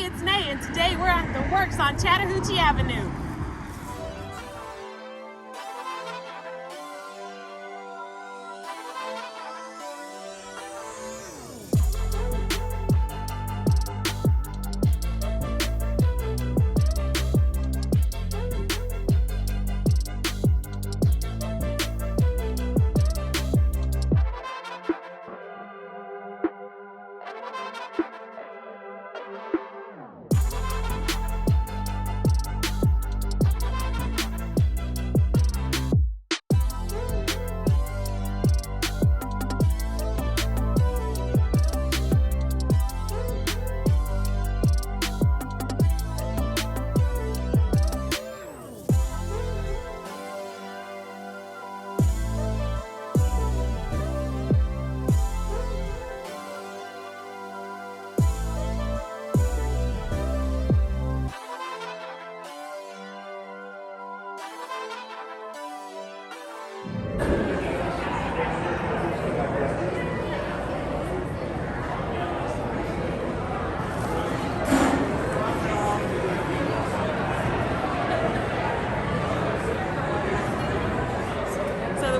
it's May, and today we're at the Works on Chattahoochee Avenue.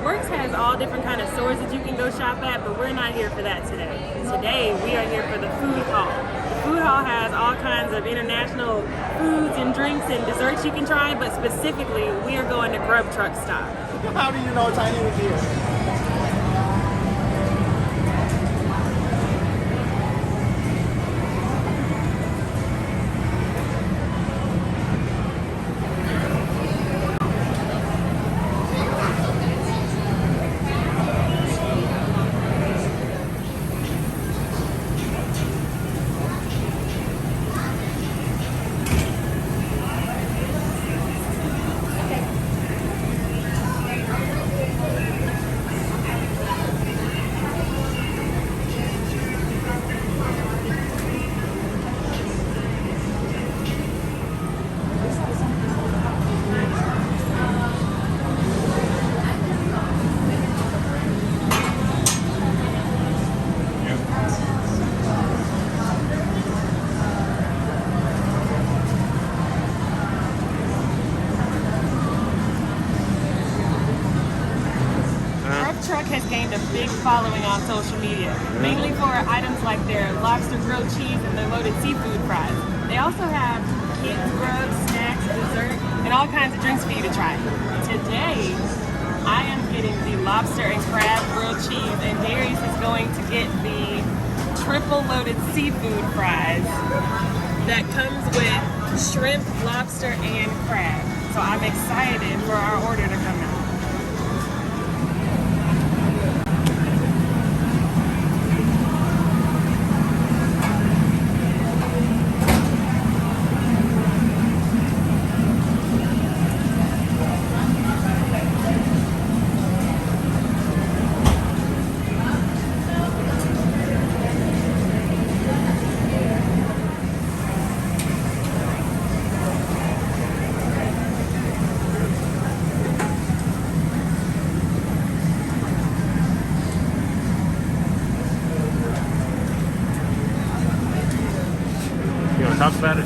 Works has all different kind of stores that you can go shop at, but we're not here for that today. Today we are here for the food hall. The food hall has all kinds of international foods and drinks and desserts you can try, but specifically we are going to Grub Truck Stop. How do you know Tiny was here? Truck has gained a big following on social media, mainly for items like their lobster grilled cheese and their loaded seafood fries. They also have kids, grub, snacks, dessert, and all kinds of drinks for you to try. Today, I am getting the lobster and crab grilled cheese, and Darius is going to get the triple loaded seafood fries that comes with shrimp, lobster, and crab. So I'm excited for our order to come out. Talk about it.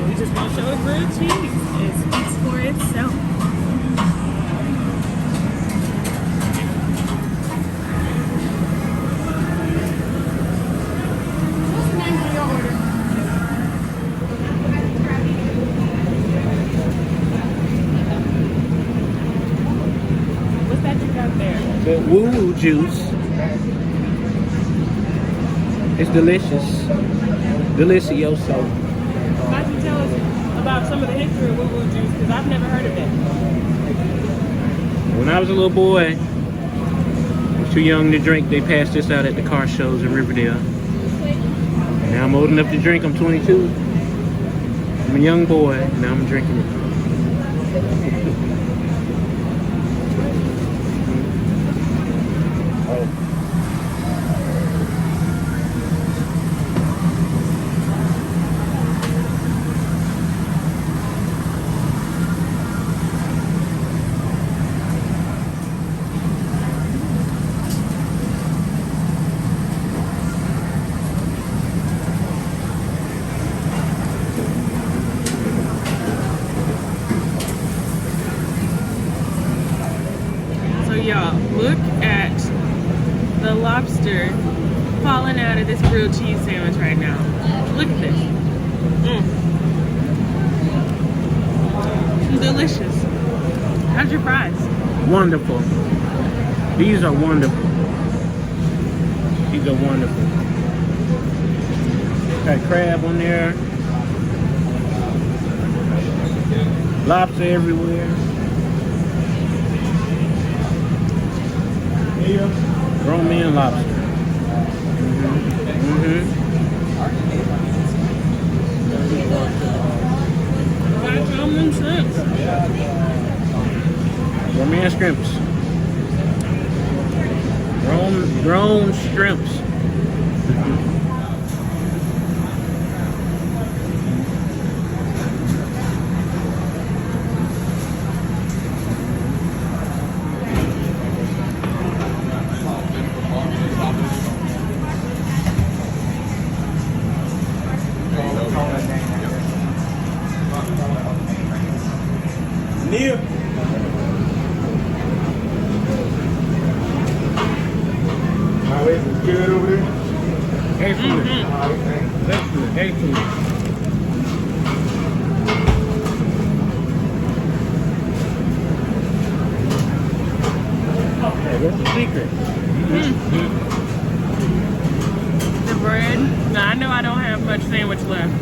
We just want to show a grilled cheese. It speaks for itself. What's the name of your order? What's that you got there? The WooWoo Juice. It's delicious. Delicioso. Why don't you tell us about some of the history of WooWoo Juice? Because I've never heard of it. When I was a little boy, I was too young to drink, they passed this out at the car shows in Riverdale. Now I'm old enough to drink, I'm 22. I'm a young boy, now I'm drinking it. lobster falling out of this grilled cheese sandwich right now. Look at this. Delicious. How's your fries? Wonderful. These are wonderful. These are wonderful. Got crab on there. Lobster everywhere. Grown man lobster. Salmon shrimps. Grown man shrimps. Grown shrimps. Neil. Good over there? Excellent. Excellent. Excellent. Okay, what's the secret? The bread. Now I know I don't have much sandwich left,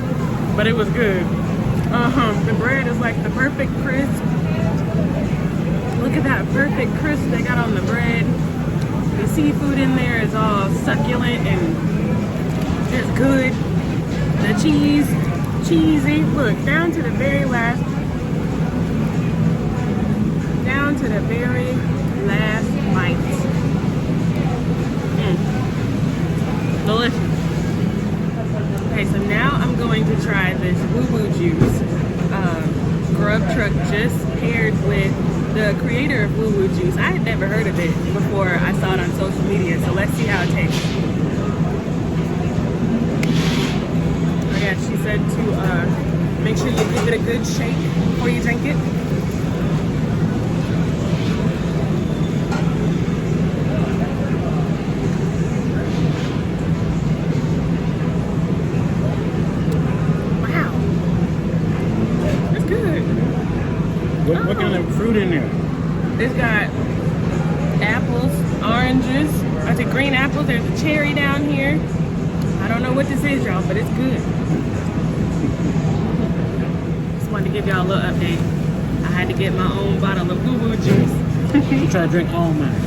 but it was good. The bread is like the perfect crisp. Look at that perfect crisp they got on the bread. The seafood in there is all succulent and just good. The cheese, cheesy. Look, down to the very last bite. Delicious. Okay, so now I'm going to try this WooWoo Juice. Grub truck just paired with the creator of WooWoo Juice. I had never heard of it before I saw it on social media, so let's see how it tastes. Oh yeah, she said to make sure you give it a good shake before you drink it. What kind of fruit in there? It's got apples, oranges, I think green apples. There's a cherry down here. I don't know what this is, y'all, but it's good. Just wanted to give y'all a little update. I had to get my own bottle of WooWoo Juice. You try to drink all mine.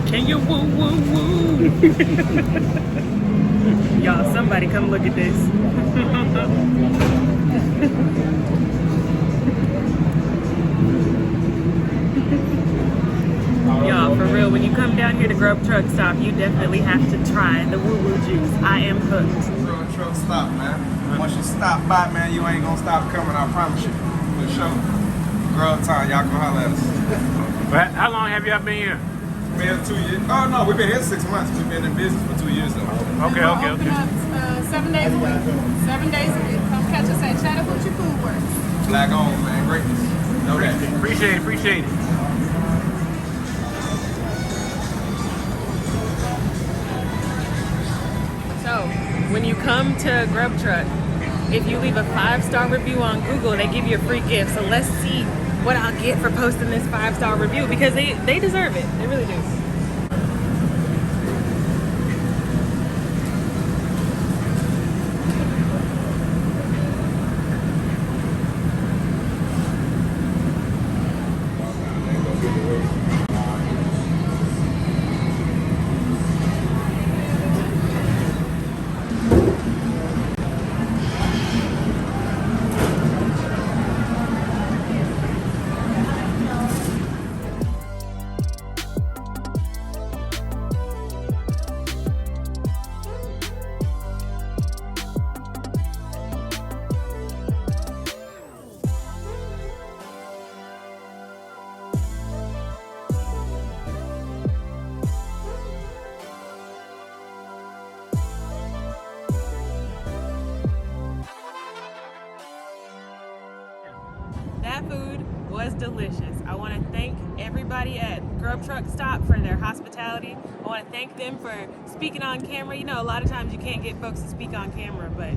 Can you woo woo woo? Y'all, somebody come look at this. Y'all, for real, when you come down here to Grub Truck Stop, you definitely have to try the WooWoo Juice. I am hooked. Grub Truck Stop, man. Once you stop by, man, you ain't gonna stop coming, I promise you. For sure. Grub time, y'all come holler at us. How long have y'all been here? Been here 2 years. Oh, no, we've been here 6 months. We've been in business for 2 years, though. Okay. Open up 7 days a week. 7 days a week. Come catch us at Chattahoochee Food Works. Black on, man. Greatness. Know that. Appreciate it. So, when you come to Grub Truck, if you leave a 5-star review on Google, they give you a free gift. So let's see what I'll get for posting this 5-star review, because they deserve it. They really do. That food was was delicious. I want to thank everybody at Grub Truck Stop for their hospitality. I want to thank them for speaking on camera. You know, a lot of times you can't get folks to speak on camera, but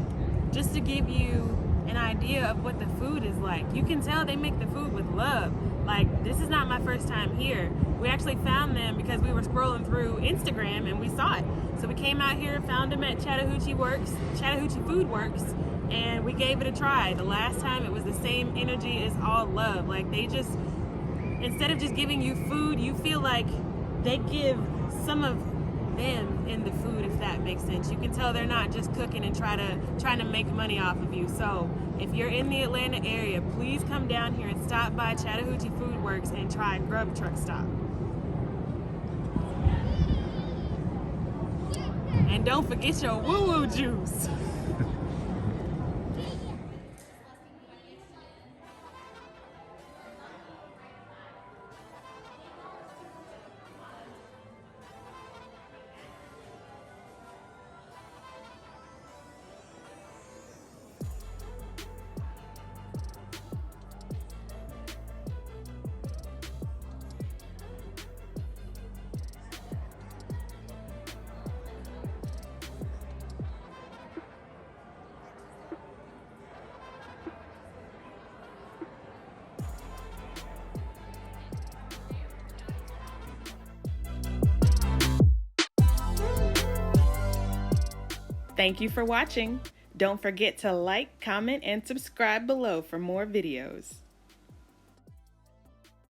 just to give you an idea of what the food is like. You can tell they make the food with love. Like, this is not my first time here. We actually found them because we were scrolling through Instagram and we saw it. So we came out here, found them at Chattahoochee Food Works, and we gave it a try. The last time it was the same energy as all love. Like, they just, instead of just giving you food, you feel like they give some of them in the food, if that makes sense. You can tell they're not just cooking and trying to make money off of you. So if you're in the Atlanta area, please come down here and stop by Chattahoochee Food Works and try Grub Truck Stop. And don't forget your WooWoo Juice. Thank you for watching. Don't forget to like, comment, and subscribe below for more videos.